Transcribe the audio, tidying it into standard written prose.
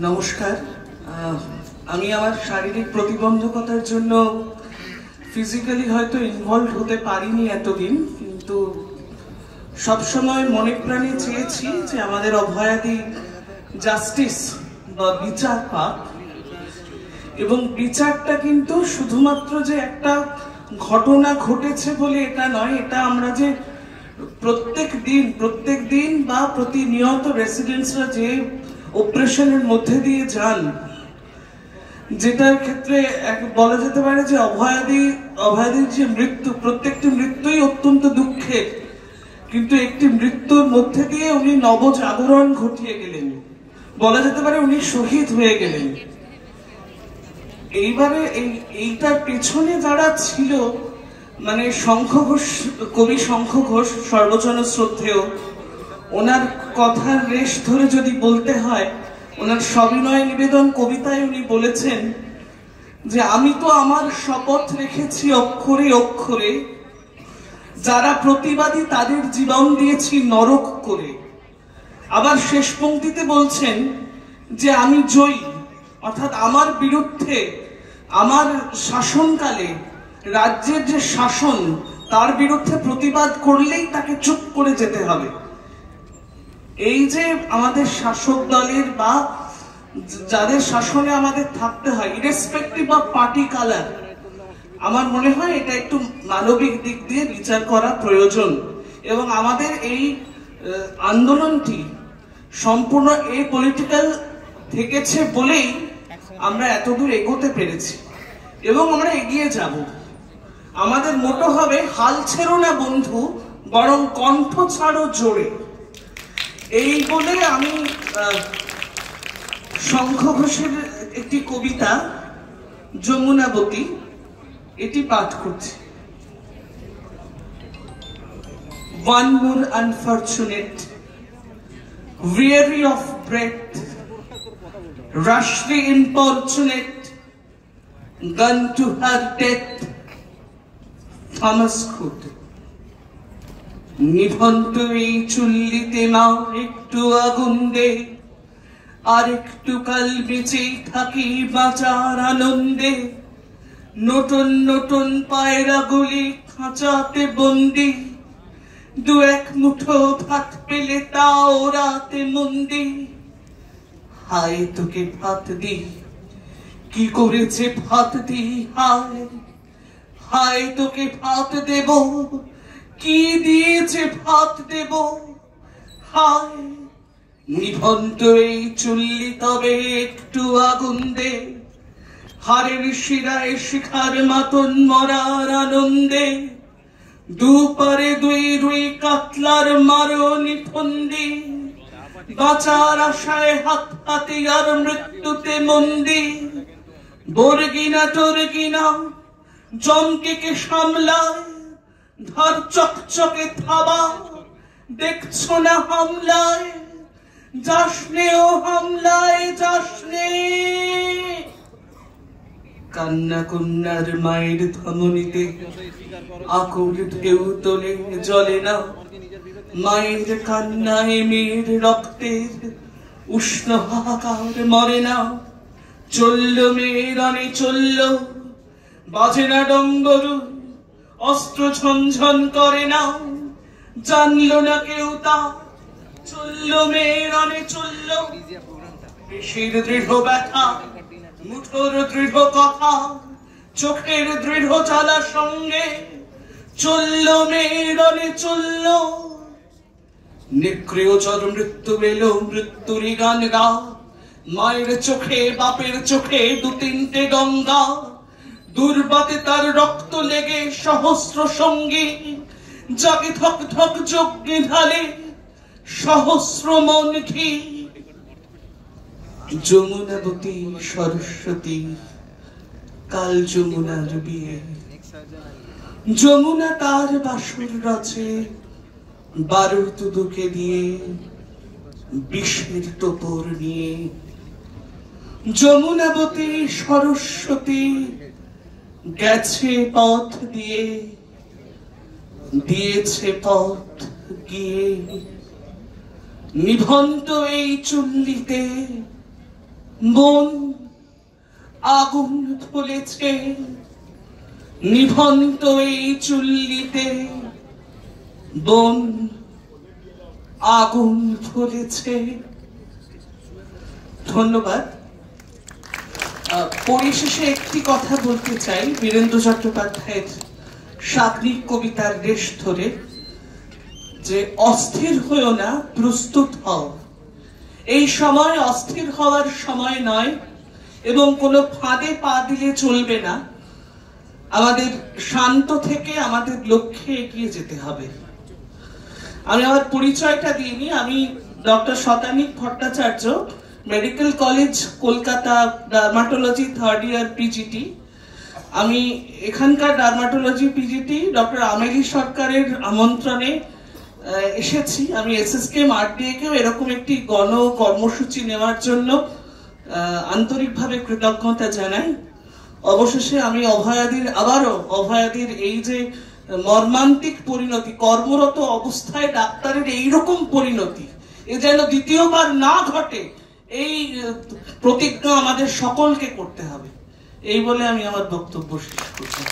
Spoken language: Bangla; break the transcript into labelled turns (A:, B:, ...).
A: নমস্কার। আমি আমার শারীরিক প্রতিবন্ধকতার জন্য ফিজিক্যালি হয়তো ইনভলভ হতে পারিনি এতদিন, কিন্তু সবসময় মনে প্রাণে চেয়েছি যে আমাদের অভয়াদি জাস্টিস বা বিচার পাক, এবং বিচারটা কিন্তু শুধুমাত্র যে একটা ঘটনা ঘটেছে বলে এটা নয়, এটা আমরা যে প্রত্যেক দিন বা প্রতিনিয়ত রেসিডেন্টসরা যে অপারেশনের মধ্যে দিয়ে যান, যেটার ক্ষেত্রে বলা যেতে পারে যে অভয়াদির যে মৃত্যু, প্রত্যেকটি মৃত্যুই অত্যন্ত দুঃখের, কিন্তু একটি মৃত্যুর মধ্যে দিয়ে উনি নবজাগরণ ঘটিয়ে গেলেন, বলা যেতে পারে উনি শহীদ হয়ে গেলেন। এইবারে এইটার পেছনে যারা ছিল, মানে কবি শঙ্খ ঘোষ সর্বজন শ্রদ্ধেয়, ওনার কথার রেশ ধরে যদি বলতে হয়, ওনার সবিনয় নিবেদন কবিতায় উনি বলেছেন যে আমি তো আমার শপথ রেখেছি অক্ষরে অক্ষরে, যারা প্রতিবাদী তাদের জীবন দিয়েছি নরক করে। আবার শেষ পংক্তিতে বলছেন যে আমি জয়ী, অর্থাৎ আমার বিরুদ্ধে, আমার শাসনকালে রাজ্যের যে শাসন, তার বিরুদ্ধে প্রতিবাদ করলেই তাকে চুপ করে যেতে হবে। এই যে আমাদের শাসক দলের বা যাদের শাসনে আমাদের থাকতে হয়, ইরেসপেক্টিভ অফ পার্টি কালার, আমার মনে হয় এটা একটু মানবিক দিক দিয়ে বিচার করা প্রয়োজন। এবং আমাদের এই আন্দোলনটি সম্পূর্ণ পলিটিক্যাল থেকেছে বলেই আমরা এতদূর এগোতে পেরেছি এবং আমরা এগিয়ে যাব। আমাদের মোটো হবে হাল ছেড়ো না বন্ধু, বরং কণ্ঠ ছাড়ো জোরে। এই বলে আমি শঙ্খ ঘোষের একটি কবিতা যমুনাবতী, এটি পাঠ করছি। One more unfortunate, weary of breath, rashly importunate, gone to her death, Thomas Hood। নিভন্ত এই চুল্লিতে মা একটু আগুন দে, আর একটু কাল বেঁচে থাকি বাঁচার আনন্দে। নতুন নতুন পায়রা গুলি খাঁচাতে বন্দি, দু এক মুঠো ভাত পেলে তাও রাতে মন্দি। হায় তোকে ভাত দি, কি করেছে ভাত দি, হায় হায় তোকে ভাত দেব, কি দিয়েছে ভাত দেব, হায়। নিভন্ত এই চুল্লি তবে একটু আগুন দে, হাড়ের শিরায় শিখার মাতন মরার আনন্দে। দুপারে দুই রুই কাতলার মারো নিফন্দি, বাঁচার আশায় হাত হাতিয়ার মৃত্যুতে মন্দি। বর্গিনা টর্গিনা জমকে সামলায়, ধর চকচকে থাবা, দেখছো না হামলায়, যাসনে ও হামলায় যাসনে। কান্না কন্যার মায়ের ধমনীতে আকুল ঢেউ তোলে জলে না, মায়ের কান্নায় মেয়ের রক্তের উষ্ণ হাহাকার মরে না। চলল মেয়ের আনে চলল, বাজে না ডঙ্গরু, অস্ত্র ঝনঝন করে না, জানলো না কেউ তা। চলল মেয়ের আনে চলল, পেশির দৃঢ় ব্যথা, মুঠোর দৃঢ় কথা, চোখের দৃঢ় চালা সঙ্গে। চলল মেয়ের আনে চলল, নিক্রিয়চর মৃত্যু এলো, মৃত্যুরই গান গা। মায়ের চোখে বাপের চোখে দু তিনটে গঙ্গা, দুর্বাতে তার রক্ত লেগে সহস্র সঙ্গী। জাগে ধক ধক যজ্ঞে ঢালে সহস্র মন ঘি। যমুনাবতী সরস্বতী, কাল যমুনার বিয়ে। যমুনা তার বাসুর রচে, বারুদ দুকে দিয়ে, বিষের তোপর নিয়ে। যমুনাবতী সরস্বতী গেছে পথ দিয়ে, দিয়েছে পথ গিয়ে। নিভন্ত এই চুল্লিতে মন আগুন ধরেছে নিভন্ত এই চুল্লিতে, বন আগুন ধরেছে। ধন্যবাদ। পরিশেষে একটি কথা বলতে চাই, বীরেন্দ্র চট্টোপাধ্যায়ের সাগ্নিক কবিতার রেশ ধরে, যে অস্থির হয়েও না, প্রস্তুত হও। এই সময় অস্থির হওয়ার সময় নয়, এবং কোনো ফাঁদে পা দিলে চলবে না। আমাদের শান্ত থেকে আমাদের লক্ষ্যে এগিয়ে যেতে হবে। আমি আমার পরিচয়টা দিইনি। আমি doctor Shatanik Bhattacharya, medical college Kolkata, dermatology 3rd ইয়ার পিজিটি। আমি এখানকার ডার্মাটোলজি পিজিটি ডক্টর আমেলি সরকারের আমন্ত্রণে এসেছি। আমি এসএসকেএম আরডিএ কেও এরকম একটি গণ কর্মসূচি নেওয়ার জন্য আন্তরিকভাবে কৃতজ্ঞতা জানাই। অবশেষে আমি অভয়াদির এই যে মর্মান্তিক পরিণতি, কর্মরত অবস্থায় ডাক্তারের এইরকম পরিণতি, এ যেন দ্বিতীয়বার না ঘটে, এই প্রতিজ্ঞা আমাদের সকলকে করতে হবে। এই বলে আমি আমার বক্তব্য শেষ করছি।